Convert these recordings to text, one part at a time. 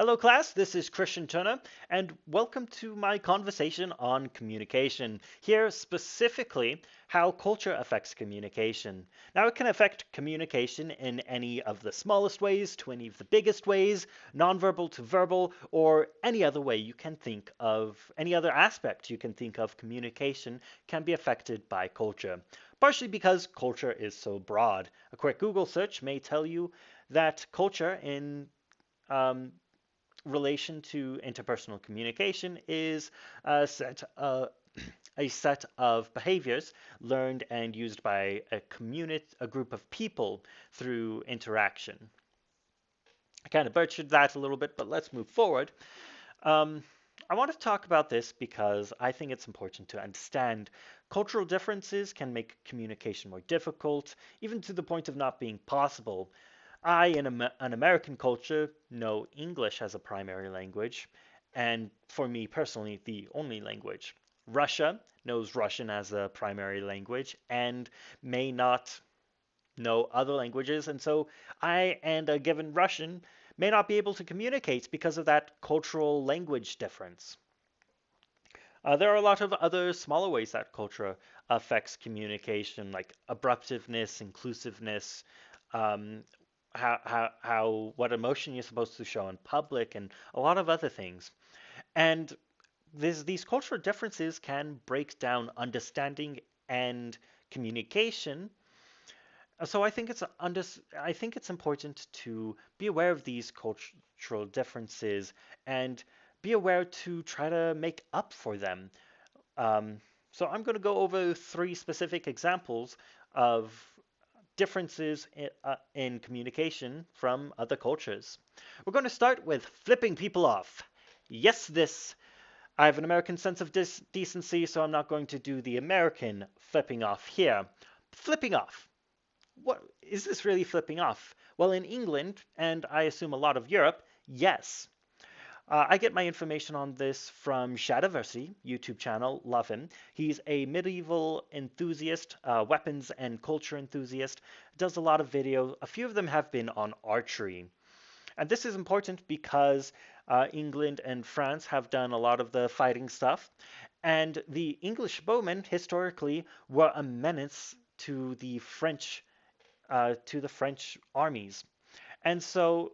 Hello, class. This is Christian Turner, and welcome to my conversation on communication. Here, specifically, how culture affects communication. Now, it can affect communication in any of the smallest ways to any of the biggest ways, nonverbal to verbal, or any other way you can think of, any other aspect you can think of communication can be affected by culture. Partially because culture is so broad. A quick Google search may tell you that culture in um, relation to interpersonal communication is a set of behaviors learned and used by a group of people through interaction. I kind of butchered that a little bit, but let's move forward. Um, I want to talk about this because I think it's important to understand cultural differences can make communication more difficult, even to the point of not being possible. In an American culture, know English as a primary language, and for me personally, the only language. Russia knows Russian as a primary language and may not know other languages, and so I and a given Russian may not be able to communicate because of that cultural language difference. There are a lot of other smaller ways that culture affects communication, like abruptiveness, inclusiveness, um, what emotion you're supposed to show in public, and a lot of other things. And these cultural differences can break down understanding and communication. So I think it's important to be aware of these cultural differences and be aware to try to make up for them. Um, so I'm going to go over three specific examples of differences in communication from other cultures. We're going to start with flipping people off. Yes, this. I have an American sense of decency, so I'm not going to do the American flipping off here. Flipping off. What is this really flipping off? Well, in England, and I assume a lot of Europe, yes. I get my information on this from Shadiversity YouTube channel. Love him. He's a medieval enthusiast, weapons and culture enthusiast. Does a lot of videos. A few of them have been on archery. And this is important because England and France have done a lot of the fighting stuff. And the English bowmen historically were a menace to the French armies. And so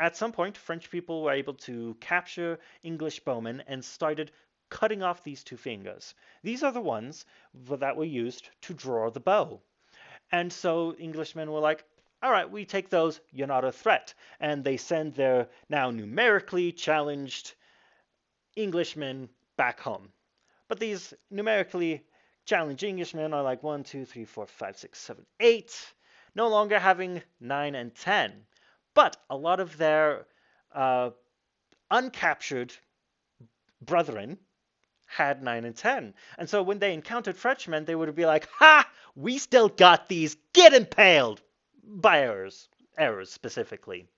at some point, French people were able to capture English bowmen and started cutting off these two fingers. These are the ones that were used to draw the bow. And so Englishmen were like, all right, we take those, you're not a threat. And they send their now numerically challenged Englishmen back home. But these numerically challenged Englishmen are like 1, 2, 3, 4, 5, 6, 7, 8, no longer having 9 and 10. But a lot of their uh, uncaptured brethren had 9 and 10. And so when they encountered Frenchmen, they would be like, ha, we still got these, get impaled by errors specifically.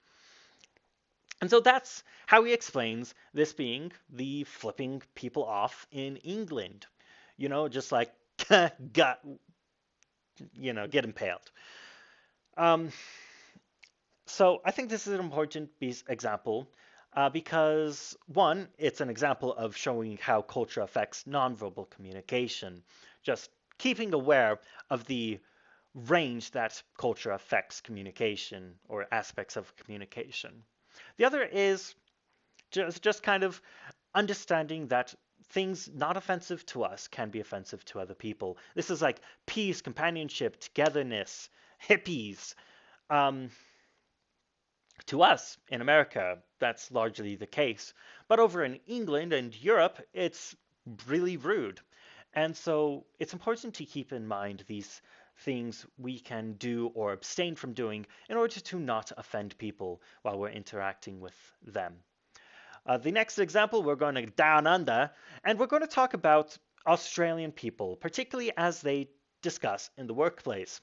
And so that's how he explains this being the flipping people off in England. Just like, got, get impaled. Um, so I think this is an important example because, one, it's an example of showing how culture affects nonverbal communication, just keeping aware of the range that culture affects communication or aspects of communication. The other is just kind of understanding that things not offensive to us can be offensive to other people. This is like peace, companionship, togetherness, hippies. Um, to us in America, that's largely the case. But over in England and Europe, it's really rude. And so it's important to keep in mind these things we can do or abstain from doing in order to not offend people while we're interacting with them. The next example, we're going to down under, and we're going to talk about Australian people, particularly as they discuss in the workplace.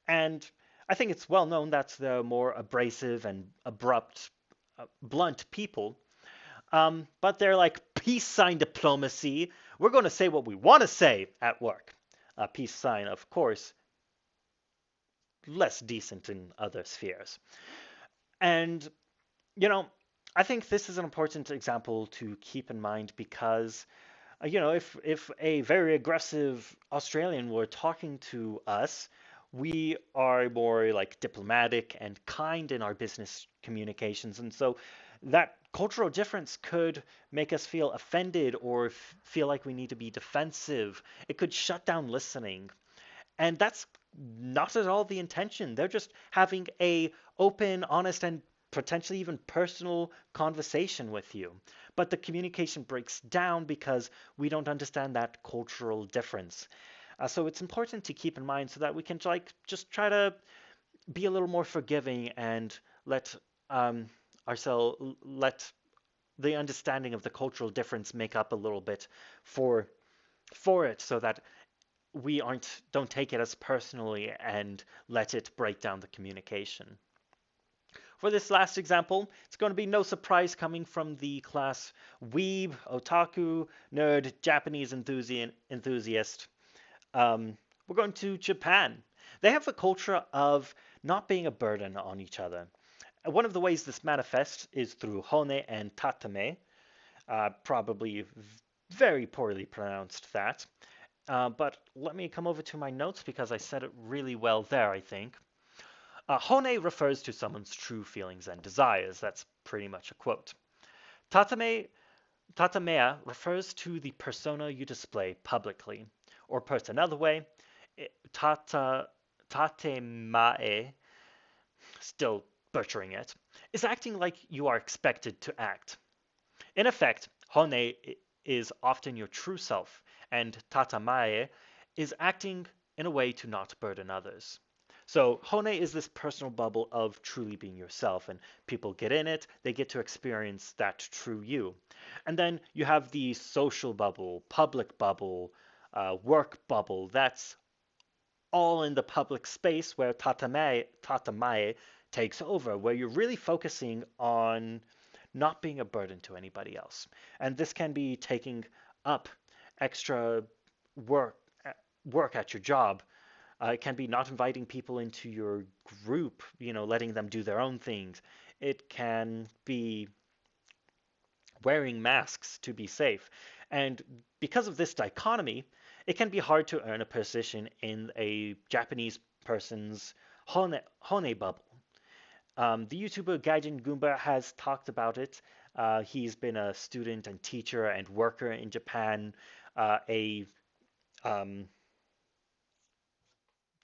And I think it's well known that they're more abrasive and abrupt, blunt people. But they're like peace sign diplomacy. We're going to say what we want to say at work. Peace sign, of course, less decent in other spheres. And, you know, I think this is an important example to keep in mind because if a very aggressive Australian were talking to us, we are more like diplomatic and kind in our business communications, and so that cultural difference could make us feel offended or feel like we need to be defensive. It could shut down listening. And that's not at all the intention. They're just having a open, honest, and potentially even personal conversation with you. But the communication breaks down because we don't understand that cultural difference. So it's important to keep in mind so that we can like just try to be a little more forgiving and let um, ourselves let the understanding of the cultural difference make up a little bit for it so that we aren't don't take it as personally and let it break down the communication. For this last example, it's going to be no surprise coming from the class weeb, otaku, nerd, Japanese enthusiast. We're going to Japan. They have a culture of not being a burden on each other. One of the ways this manifests is through hone and tatame. Probably very poorly pronounced that. But let me come over to my notes because I said it really well there, I think. Hone refers to someone's true feelings and desires. That's pretty much a quote. Tatame, tatamea refers to the persona you display publicly. Or put another way, tata, tatemae, still butchering it, is acting like you are expected to act. In effect, hone is often your true self, and tatamae is acting in a way to not burden others. So hone is this personal bubble of truly being yourself, and people get in it, they get to experience that true you. And then you have the social bubble, public bubble, work bubble. That's all in the public space where tatamae takes over, where you're really focusing on not being a burden to anybody else. And this can be taking up extra work work at your job. It can be not inviting people into your group, letting them do their own things. It can be wearing masks to be safe. And because of this dichotomy, it can be hard to earn a position in a Japanese person's hone bubble. The YouTuber Gaijin Goomba has talked about it. He's been a student and teacher and worker in Japan, a um,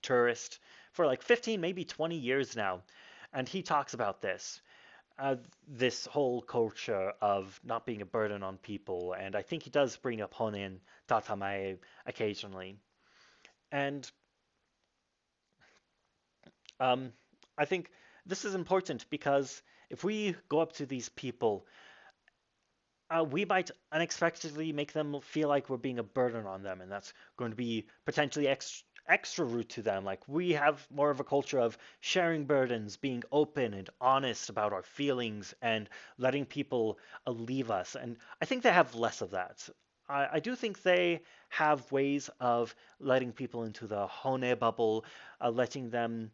tourist for like 15, maybe 20 years now. And he talks about this whole culture of not being a burden on people. And I think he does bring up Honen Tatamae occasionally. And um, I think this is important because if we go up to these people, we might unexpectedly make them feel like we're being a burden on them, and that's going to be potentially extra rude to them. Like we have more of a culture of sharing burdens, being open and honest about our feelings, and letting people leave us. And I think they have less of that. I do think they have ways of letting people into the Hone bubble, letting them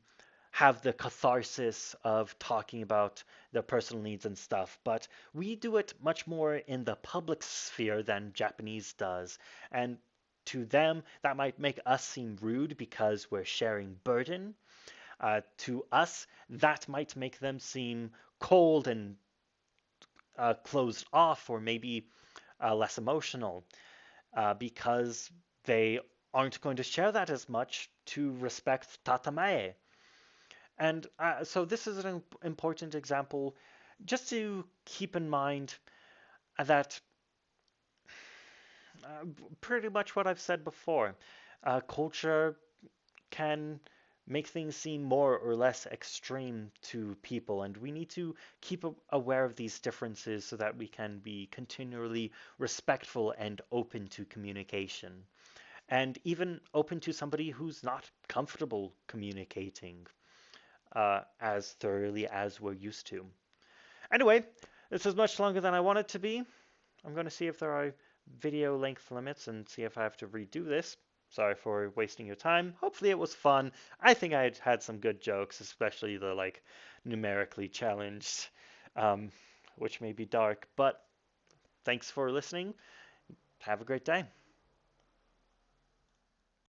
have the catharsis of talking about their personal needs and stuff, but we do it much more in the public sphere than Japanese does. And to them, that might make us seem rude because we're sharing burden. To us, that might make them seem cold and closed off, or maybe less emotional, because they aren't going to share that as much to respect tatamae. And so this is an important example just to keep in mind that uh, pretty much what I've said before. Culture can make things seem more or less extreme to people, and we need to keep aware of these differences so that we can be continually respectful and open to communication, and even open to somebody who's not comfortable communicating as thoroughly as we're used to. Anyway, this is much longer than I want it to be. I'm going to see if there are video length limits and see if I have to redo this. Sorry for wasting your time. Hopefully it was fun. I think I had some good jokes, especially the like numerically challenged um, which may be dark. But thanks for listening. Have a great day.